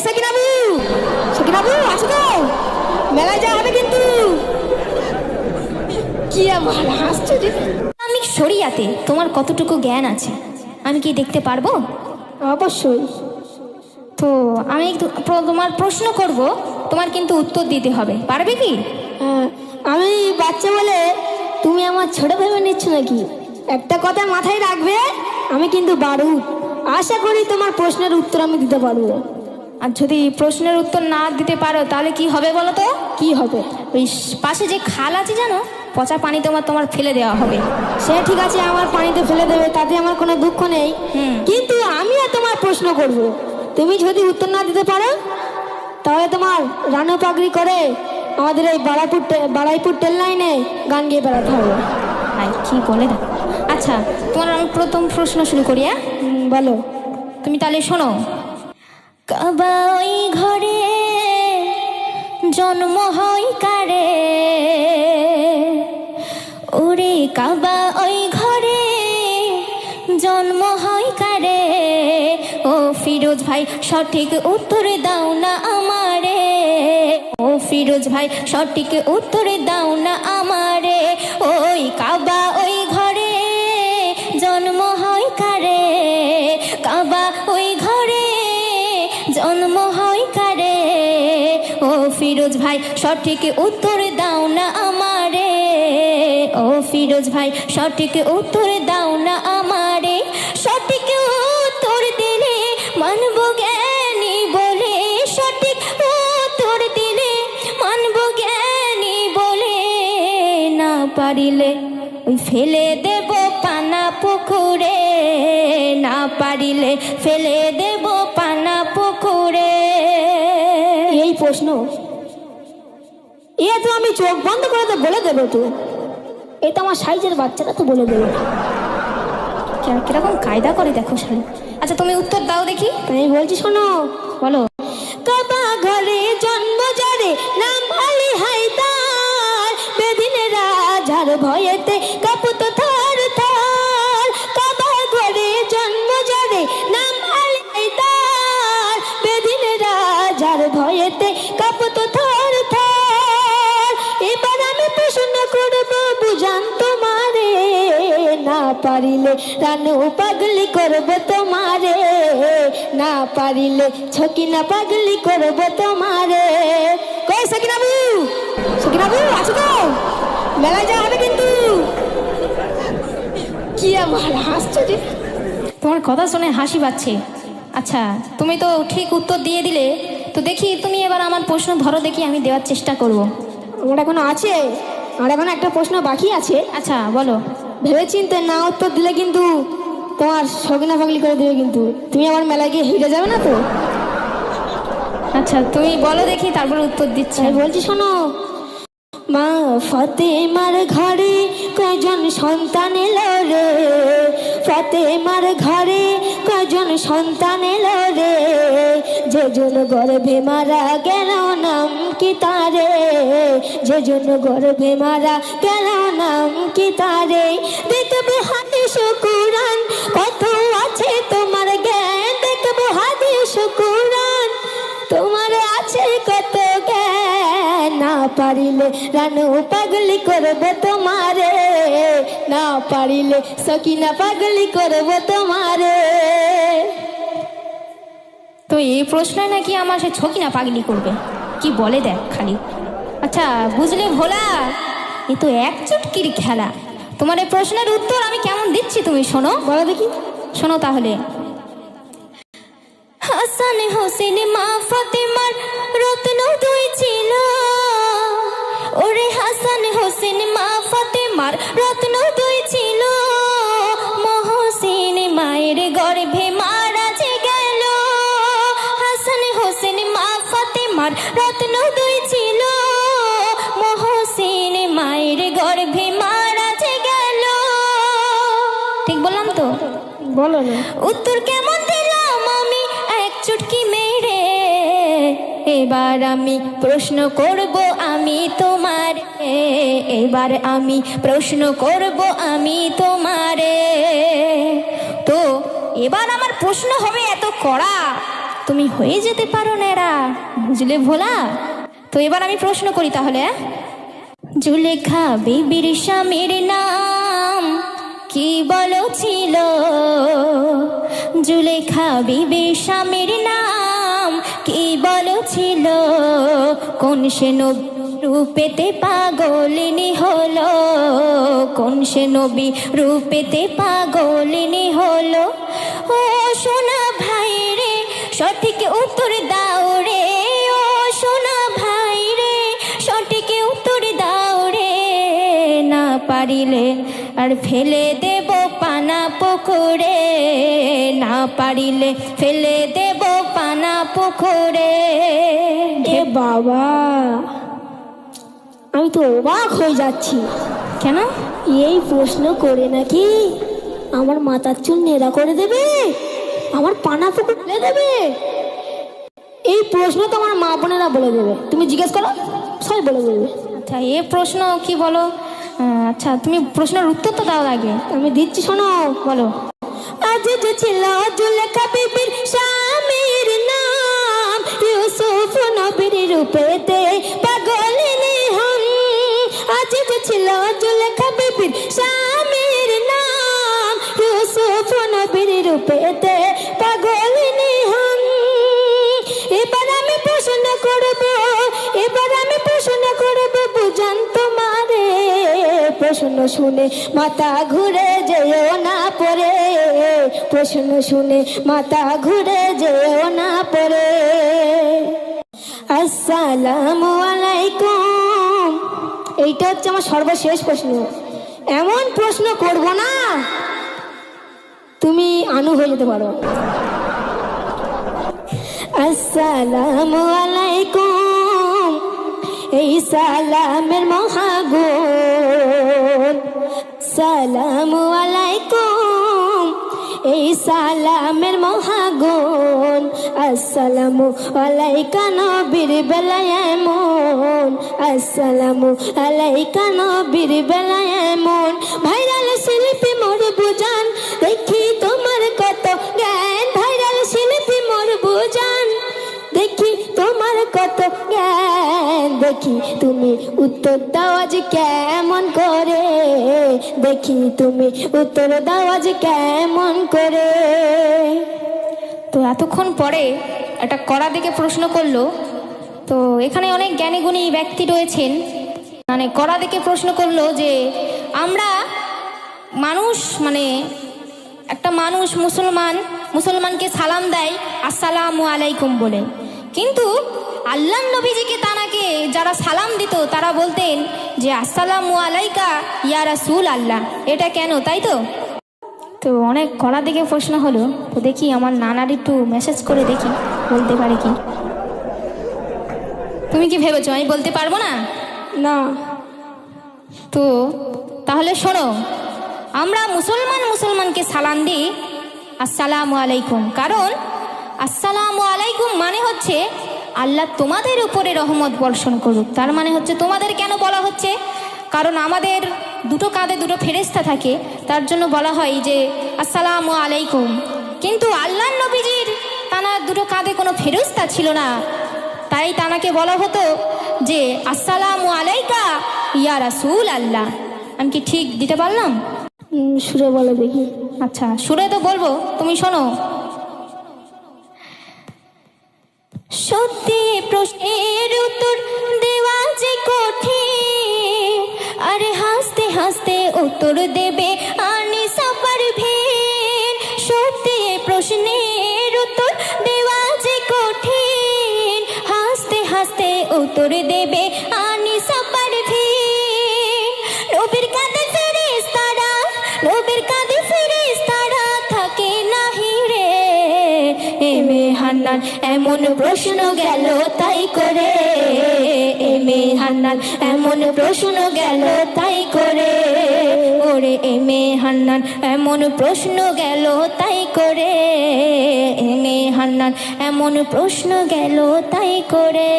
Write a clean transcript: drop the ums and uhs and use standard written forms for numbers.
সকিনাবু, সকিনাবু আসো তো, মেলায় যাওয়া হবে কিন্তু। কি আমার হাসছো যে? আমি শরিয়াতে তোমার কতটুকু জ্ঞান আছে আমি কি দেখতে পারবো? অবশ্যই। তো আমি তোমার প্রশ্ন করব, তোমার কিন্তু উত্তর দিতে হবে, পারবে কি? হ্যাঁ, আমি বাচ্চা বলে তুমি আমার ছোট ভেবে নিচ্ছ নাকি? একটা কথা মাথায় রাখবে, আমি কিন্তু বারুদ। আশা করি তোমার প্রশ্নের উত্তর আমি দিতে পারবো। আর যদি প্রশ্নের উত্তর না দিতে পারো তাহলে কি হবে বলো তো? কি হবে? ওই পাশে যে খাল আছে জানো, পচা পানি তোমার ফেলে দেওয়া হবে। সে ঠিক আছে, আমার পানিতে ফেলে দেবে, তাতে আমার কোনো দুঃখ নেই। কিন্তু আমিও তোমার প্রশ্ন করব, তুমি যদি উত্তর না দিতে পারো তাহলে তোমার রানু পাগড়ি করে আমাদের এই বারাইপুর ট্রেন লাইনে গান গিয়ে বেড়াতে হবে। আই কি বলে না। আচ্ছা, তোমার আমি প্রথম প্রশ্ন শুরু করি। হ্যাঁ বলো। তুমি তাহলে শোনো। কাবা ওই ঘরে জন্ম হয় কারে, ওরে কাবা ওই ঘরে জন্ম হয় কারে, ও ফিরোজ ভাই সঠিক উত্তর দাও না আমারে, ও ফিরোজ ভাই সঠিক উত্তর দাও না আমারে, ওই কাবা ওই ঘরে জন্ম হয় কারে, কাবা ওই ঘরে জন্ম হয় কারে, ও ফিরোজ ভাই সঠিক উত্তর দাও না আমারে, ও ফিরোজ ভাই সঠিক উত্তর দাও না আমারে, সঠিক উত্তর দিলে মানব জ্ঞানী বলে, সঠিক উত্তর দিলে মানব জ্ঞানী বলে, না পারিলে ওই ফেলে দেব পানা পুকুরে, না পারিলে ফেলে দেব পানা পুকুরে। এই প্রশ্ন এ তো আমি চোখ বন্ধ করে তো বলে দেবো, তো এই তো আমার সাইজের বাচ্চারা তো বলে দেবে। কিরকম কায়দা করে দেখো শালি। আচ্ছা তুমি উত্তর দাও দেখি। আমি বলছি শোনো, বলো। কাবা ঘরে জন্ম যারে নাম আলী হায়দার, বেদিনে রাজার ভয়েতে কাঁপত থার থার, কাবা ঘরে জন্ম যারে নাম আলী হায়দার, বেদিনে রাজার ভয়েতে কাঁপত থার থার, এবার আমি প্রশ্ন করব বুঝান তোমারে, না পারিলে রানু পাগলি করব তোমারে, না পারিলে ছকিনা পাগলি করব তোমারে। কই সকিনাবু, সকিনাবু আসো তো, মেলায় যাওয়া হবে কিন্তু। কি আমার হাসছো যে? তোমার কথা শুনে হাসি পাচ্ছে। আচ্ছা তুমি তো ঠিক উত্তর দিয়ে দিলে, তো দেখি তুমি এবার আমার প্রশ্ন ধরো দেখি, আমি দেওয়ার চেষ্টা করব। আমার এখনো আছে, আর এখন একটা প্রশ্ন বাকি আছে। আচ্ছা বলো। ভেবেচিন্তে না উত্তর দিলে কিন্তু তোমার সকিনা পাগলি করে দেবে, কিন্তু তুমি আমার মেলায় গিয়ে হেরে যাবে না তো। আচ্ছা তুমি বলো দেখি, তারপর উত্তর দিচ্ছি। আমি বলছি শোনো, মা ফাতেমার ঘরে কয়জন সন্তান এলো রে, ফাতেমার ঘরে কয়জন সন্তান এলো রে, যেজন গর্ভে মারা গেল নাম কি তারে, যেজন গর্ভে মারা গেল নাম কি তারে, দেখবো হাদিস কুরআন কত আছে তোমার জ্ঞান, দেখবো হাদিস কুরআন তোমার আছে কত জ্ঞান, না পারিলে রানু পাগলি করব তোমারে, না পারিলে সকিনা পাগলি করব তোমারে। তো এই প্রশ্ন নাকি আমার সে ছকিনা পাগলি করবে, কি বলে দেখ খালি। আচ্ছা বুঝলে ভোলা, এ তো এক চুটকির খেলা। তোমার এই প্রশ্নের উত্তর আমি কেমন দিচ্ছি তুমি শোনো। বলো দেখি। শোনো তাহলে। হাসান হোসেন মা ফাতেমার রত্ন দুই ছিল, ওরে হাসান হোসেন মা ফাতেমার রত্ন দুই ছিল, মহসিন মায়ের গর্ভে মারা যে গেল, হাসান হোসেন মা ফাতেমার রত্ন দুই ছিল, মহসিন মায়ের গর্ভে মারা যে গেল। ঠিক বললাম তো? বলো না। উত্তর কেমন দিলাম আমি এক চুটকি মেরে, এবার আমি প্রশ্ন করব আমি তোমার, এবার আমি প্রশ্ন করব আমি তোমারে। তো এবার আমার প্রশ্ন হবে এত কড়া, তুমি হয়ে যেতে পারো ন্যাড়া, বুঝলে ভোলা? তো এবার আমি প্রশ্ন করি তাহলে। জুলেখা বিবির স্বামীর নাম কি বলো ছিল? জুলেখা বিবির স্বামীর নাম কি বলো ছিল? কোন সে নবী রূপেতে পাগলিনী হলো? কোন সে নবী রূপেতে পাগলিনী হলো? ও সোনা ভাই রে, সঠিক উত্তর দাও রে। ও সোনা ভাই রে, সঠিক উত্তর দাও রে। না পারিলে আর ফেলে দেব পানা পুকুরে। না পারিলে ফেলে দেব পানা পুকুরে। এ বাবা, আমি তো অবাক হয়ে যাচ্ছি। কেন? এই প্রশ্ন করে নাকি আমার মাথার চুল নেড়া করে দেবে, আমার পানা পুকুর ফেলে দেবে? এই প্রশ্ন তো আমার মা বোনেরা বলে দেবে, তুমি জিজ্ঞেস করো, সবাই বলে দেবে। আচ্ছা, এ প্রশ্ন কি বলো? আচ্ছা, তুমি প্রশ্নের উত্তর তো দাও আগে। আমি দিচ্ছি, শোনো। বলো। আজ যে ছিল জুলেখা বিবির স্বামীর নাম, ইউসুফ নবীর রূপেতে পাগলিনী হন। আজ যে ছিল জুলেখা বিবির স্বামীর নাম, ইউসুফ নবীর রূপেতে পাগলিনী হন। এবার আমি প্রশ্ন করব, এবার আমি প্রশ্ন করব, বুঝান তোমারে। প্রশ্ন শুনে মাথা ঘুরে যেও না পড়ে, প্রশ্ন শুনে মাথা ঘুরে যেও না পড়ে। আসসালামু আলাইকুম, এইটা হচ্ছে আমার সর্বশেষ প্রশ্ন। এমন প্রশ্ন করব না তুমি আনু হয়ে যেতে পারো। আসসালামু আলাইকুম, এই সালামের মহাগুণ। সালামু আলাইকুম, এই সালামের মহাগুণ। আসসালামু আলাইকা নবীর বেলায় এমন, আসসালামু আলাইকা নবীর বেলায় এমন। ভাইরাল শিল্পী মোর বুঝান, দেখি তোমার কত জ্ঞান। ভাইরাল শিল্পী মোর বুঝান, দেখি তোমার কত জ্ঞান। দেখি তুমি উত্তর দাও আজ কেমন করে, দেখি তুমি উত্তর দাও আজ কেমন করে। তো এতক্ষণ পরে একটা কড়া দিকে প্রশ্ন করলো। তো এখানে অনেক জ্ঞানী গুণী ব্যক্তি রয়েছেন, মানে কড়া দিকে প্রশ্ন করলো যে আমরা মানুষ, মানে একটা মানুষ মুসলমানকে সালাম দেয় আসসালামু আলাইকুম বলে, কিন্তু আল্লাহ নবীজিকে তানাকে যারা সালাম দিত তারা বলতেন যে আসসালামু আলাইকা ইয়া রাসূল আল্লাহ। এটা কেন, তাই তো? তো অনেক কড়া দিকে প্রশ্ন হলো। তো দেখি আমার নানার একটু মেসেজ করে দেখি বলতে পারে কি। তুমি কি ভেবেছো আমি বলতে পারবো না? না। তো তাহলে শোনো, আমরা মুসলমানকে সালাম দিই আসসালামু আলাইকুম, কারণ আসসালামু আলাইকুম মানে হচ্ছে আল্লাহ তোমাদের উপরে রহমত বর্ষণ করুক। তার মানে হচ্ছে তোমাদের কেন বলা হচ্ছে? কারণ আমাদের দুটো কাঁধে দুটো ফেরেশতা থাকে, তার জন্য বলা হয় যে আসসালামু আলাইকুম। কিন্তু আল্লাহ নবীজির তানার দুটো কাঁধে কোনো ফেরেশতা ছিল না, তাই তানাকে বলা হতো যে আসসালামু আলাইকা ইয়া রাসূল আল্লাহ। আমি কি ঠিক দিতে পারলাম? সুরে বলো দেখি। আচ্ছা, সুরে তো বলবো, তুমি শোনো। সত্যি প্রশ্নের উত্তর দেওয়া যে কঠিন, আরে হাসতে হাসতে উত্তর দেবে আনিসা পারভীন। সত্যি প্রশ্নের উত্তর দেওয়া যে কঠিন, হাসতে হাসতে উত্তর দেবে আনিসা পারভীন। নবীর কাঁধে ফেরেশতারা, নবীর কাঁধে ফেরেশতারা থাকে নাহি রে। এমে হান্নান এমন প্রশ্ন গেল তাই করে, এমে হান্নান এমন প্রশ্ন গেল তাই করে। ওরে এমে হান্নান এমন প্রশ্ন গেল তাই করে, এমে হান্নান এমন প্রশ্ন গেল তাই করে।